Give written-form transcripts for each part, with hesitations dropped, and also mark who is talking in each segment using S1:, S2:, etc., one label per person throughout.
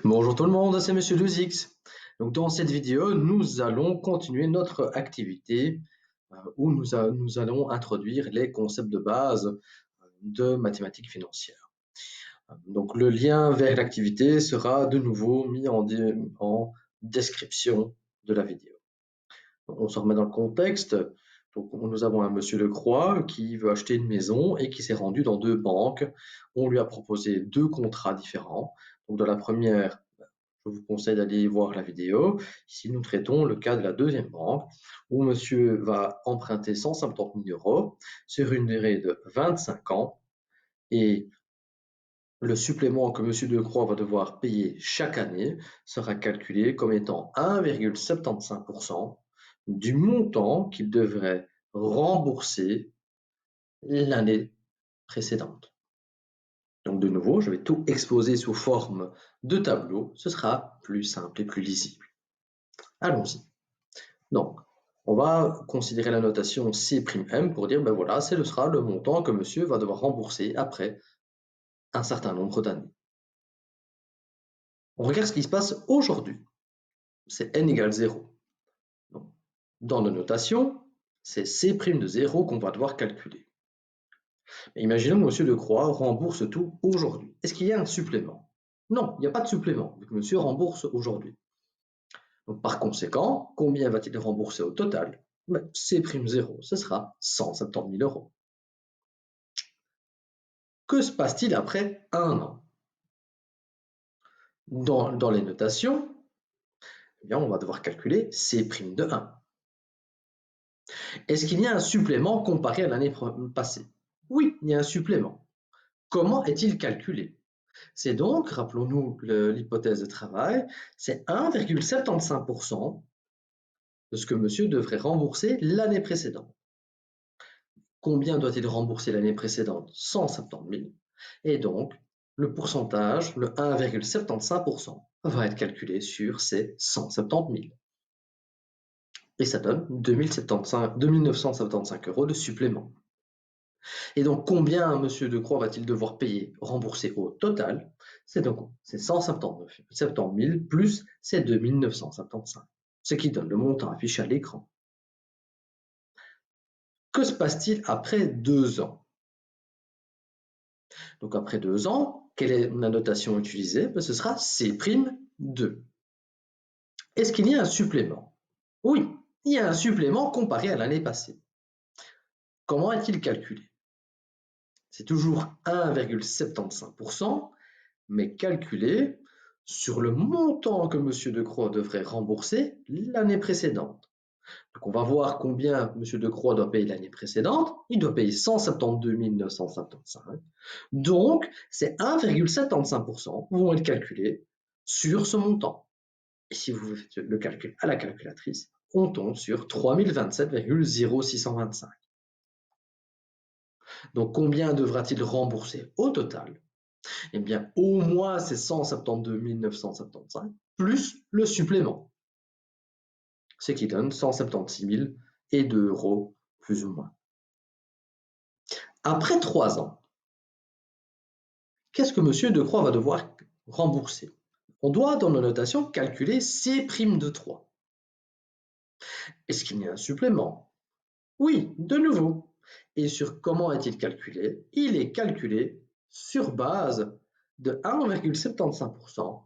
S1: Bonjour tout le monde, c'est Monsieur 2X. Donc dans cette vidéo, nous allons continuer notre activité où nous allons introduire les concepts de base de mathématiques financières. Donc le lien vers l'activité sera de nouveau mis en description de la vidéo. Donc, on se remet dans le contexte. Donc nous avons un monsieur Lecroix qui veut acheter une maison et qui s'est rendu dans deux banques. On lui a proposé deux contrats différents. Donc dans la première, je vous conseille d'aller voir la vidéo. Ici, nous traitons le cas de la deuxième banque où monsieur va emprunter 170 000 euros sur une durée de 25 ans et le supplément que monsieur Decroix va devoir payer chaque année sera calculé comme étant 1,75% du montant qu'il devrait rembourser l'année précédente. Donc de nouveau, je vais tout exposer sous forme de tableau. Ce sera plus simple et plus lisible. Allons-y. Donc, on va considérer la notation C'M pour dire, ben voilà, sera le montant que monsieur va devoir rembourser après un certain nombre d'années. On regarde ce qui se passe aujourd'hui. C'est n égale 0. Donc, dans nos notations, c'est C' de 0 qu'on va devoir calculer. Mais imaginons que monsieur Decroix rembourse tout aujourd'hui. Est-ce qu'il y a un supplément? Non, il n'y a pas de supplément, vu que monsieur rembourse aujourd'hui. Donc, par conséquent, combien va-t-il rembourser au total? Ben, C'0, ce sera 170 000 euros. Que se passe-t-il après un an? Dans les notations, eh bien, on va devoir calculer C' de 1. Est-ce qu'il y a un supplément comparé à l'année passée? Oui, il y a un supplément. Comment est-il calculé? C'est donc, rappelons-nous l'hypothèse de travail, c'est 1,75% de ce que monsieur devrait rembourser l'année précédente. Combien doit-il rembourser l'année précédente? 170 000. Et donc, le pourcentage, le 1,75%, va être calculé sur ces 170 000. Et ça donne 2 975 euros de supplément. Et donc, combien monsieur Decroix va-t-il devoir payer, rembourser au total? C'est 170 000 plus ces 2 975, ce qui donne le montant affiché à l'écran. Que se passe-t-il après 2 ans? Donc, après 2 ans, quelle est la notation utilisée? Ce sera C'2. Est-ce qu'il y a un supplément? Oui, il y a un supplément comparé à l'année passée. Comment est-il calculé? C'est toujours 1,75%, mais calculé sur le montant que monsieur Decroix devrait rembourser l'année précédente. Donc on va voir combien monsieur Decroix doit payer l'année précédente. Il doit payer 172 975. Donc, ces 1,75% vont être calculés sur ce montant. Et si vous faites le calcul à la calculatrice, on tombe sur 3027,0625. Donc, combien devra-t-il rembourser au total? Eh bien, au moins ces 172 975 plus le supplément, ce qui donne 176 002 euros plus ou moins. Après 3 ans, qu'est-ce que monsieur Decroix va devoir rembourser? On doit, dans nos notations, calculer C' de 3. Est-ce qu'il y a un supplément? Oui, de nouveau. Et sur comment est-il calculé? Il est calculé sur base de 1,75%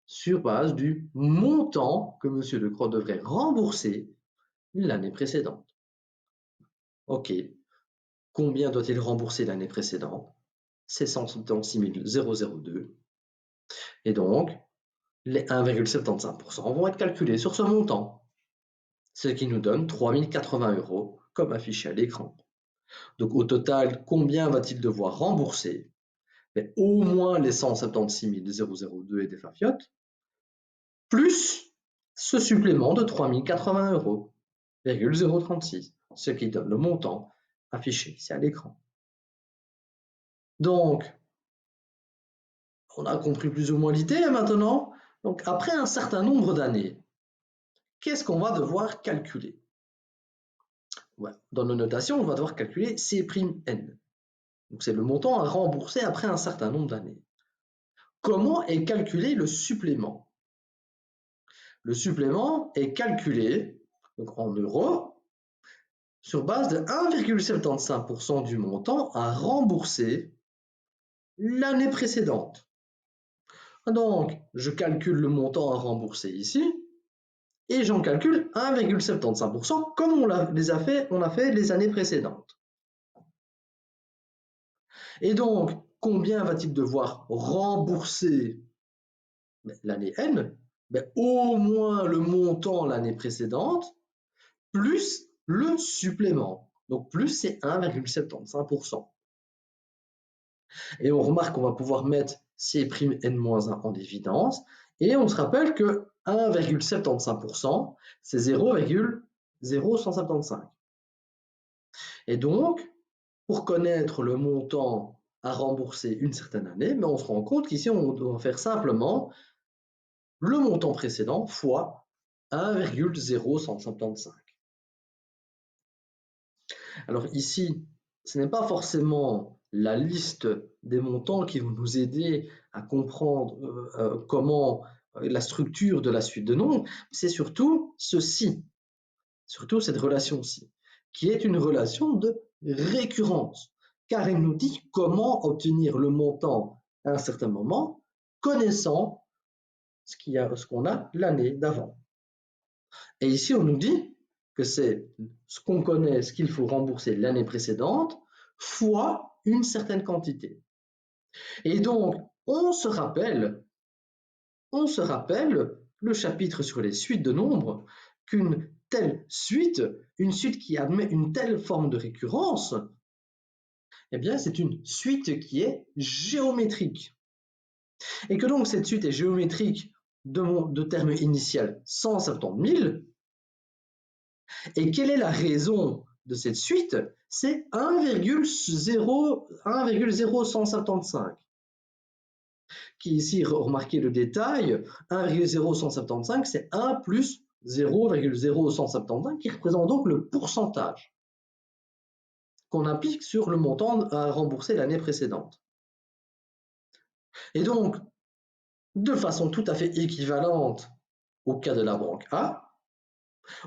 S1: sur base du montant que monsieur Decroix devrait rembourser l'année précédente. Ok, combien doit-il rembourser l'année précédente? C'est 176 002. Et donc, les 1,75% vont être calculés sur ce montant, ce qui nous donne 3 080 euros comme affiché à l'écran. Donc au total, combien va-t-il devoir rembourser? Mais au moins les 176 002 et des fafiottes, plus ce supplément de 3 080 euros, 0,036, ce qui donne le montant affiché ici à l'écran. Donc, on a compris plus ou moins l'idée maintenant. Donc, après un certain nombre d'années, qu'est-ce qu'on va devoir calculer? Dans nos notations, on va devoir calculer C'N. Donc, c'est le montant à rembourser après un certain nombre d'années. Comment est calculé le supplément? Le supplément est calculé donc en euros sur base de 1,75% du montant à rembourser l'année précédente. Donc, je calcule le montant à rembourser ici et j'en calcule 1,75% comme on a fait les années précédentes. Et donc, combien va-t-il devoir rembourser l'année N? Au moins le montant l'année précédente plus le supplément. Donc plus c'est 1,75%. Et on remarque qu'on va pouvoir mettre C'N-1 en évidence. Et on se rappelle que 1,75%, c'est 0,0175. Et donc, pour connaître le montant à rembourser une certaine année, on se rend compte qu'ici, on doit faire simplement le montant précédent fois 1,0175. Alors ici, ce n'est pas forcément la liste des montants qui vont nous aider à comprendre comment la structure de la suite de nombres, c'est surtout ceci, surtout cette relation-ci, qui est une relation de récurrence, car elle nous dit comment obtenir le montant à un certain moment, connaissant ce qu'on a l'année d'avant. Et ici, on nous dit que c'est ce qu'on connaît, ce qu'il faut rembourser l'année précédente, fois une certaine quantité. Et donc, on se rappelle le chapitre sur les suites de nombres, qu'une telle suite, une suite qui admet une telle forme de récurrence, eh bien, c'est une suite qui est géométrique. Et que donc cette suite est géométrique de terme initial 170 000. Et quelle est la raison de cette suite? C'est 1,0175. Qui ici, remarquez le détail, 1,0175, c'est 1 plus 0,0175, qui représente donc le pourcentage qu'on applique sur le montant à rembourser l'année précédente. Et donc, de façon tout à fait équivalente au cas de la banque A,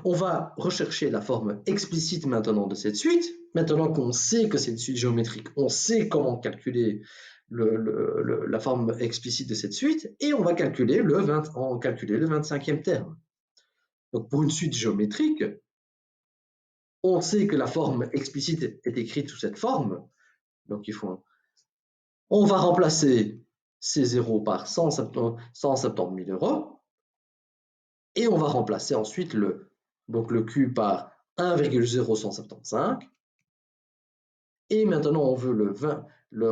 S1: on va rechercher la forme explicite maintenant de cette suite. Maintenant qu'on sait que c'est une suite géométrique, on sait comment calculer la forme explicite de cette suite, et on va calculer le 25e terme. Donc pour une suite géométrique, on sait que la forme explicite est écrite sous cette forme. Donc on va remplacer ces zéros par 170 000 euros, et on va remplacer ensuite le Q par 1,0175. Et maintenant, on veut le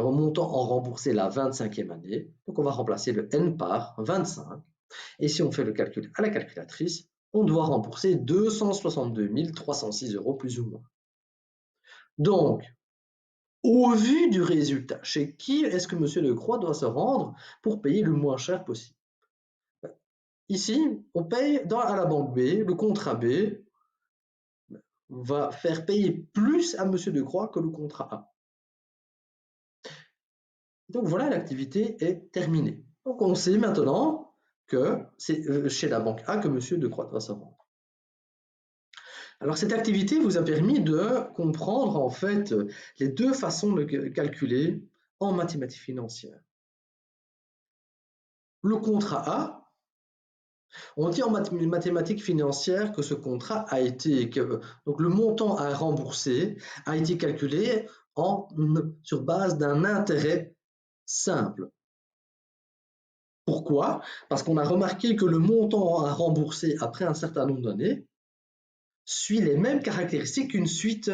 S1: montant en remboursé la 25e année. Donc, on va remplacer le N par 25. Et si on fait le calcul à la calculatrice, on doit rembourser 262 306 euros plus ou moins. Donc, au vu du résultat, chez qui est-ce que M. Lecroix doit se rendre pour payer le moins cher possible? Ici, on paye à la banque B, le contrat B va faire payer plus à M. Lecroix que le contrat A. Donc voilà, l'activité est terminée. Donc on sait maintenant que c'est chez la banque A que M. Lecroix doit se rendre. Alors cette activité vous a permis de comprendre en fait les deux façons de calculer en mathématiques financières. Le contrat A, on dit en mathématiques financières que ce contrat a été, donc le montant à rembourser a été calculé sur base d'un intérêt simple. Pourquoi? Parce qu'on a remarqué que le montant à rembourser après un certain nombre d'années suit les mêmes caractéristiques qu'une suite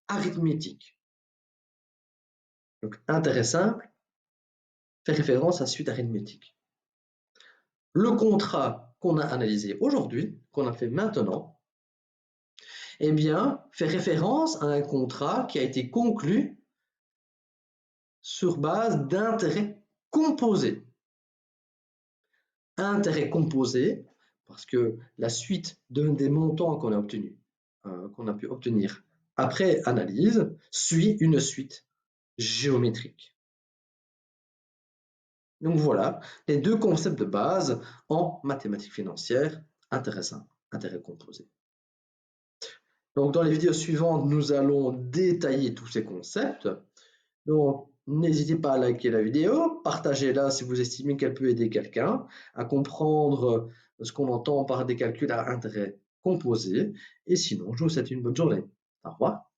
S1: arithmétique. Donc, intérêt simple fait référence à suite arithmétique. Le contrat qu'on a analysé aujourd'hui, qu'on a fait maintenant, eh bien, fait référence à un contrat qui a été conclu sur base d'intérêts composés. Intérêts composés, parce que la suite des montants qu'on a pu obtenir après analyse suit une suite géométrique. Donc voilà, les deux concepts de base en mathématiques financières, intérêt simple, intérêt composé. Donc dans les vidéos suivantes, nous allons détailler tous ces concepts. Donc n'hésitez pas à liker la vidéo, partagez-la si vous estimez qu'elle peut aider quelqu'un à comprendre ce qu'on entend par des calculs à intérêt composé. Et sinon, je vous souhaite une bonne journée. Au revoir.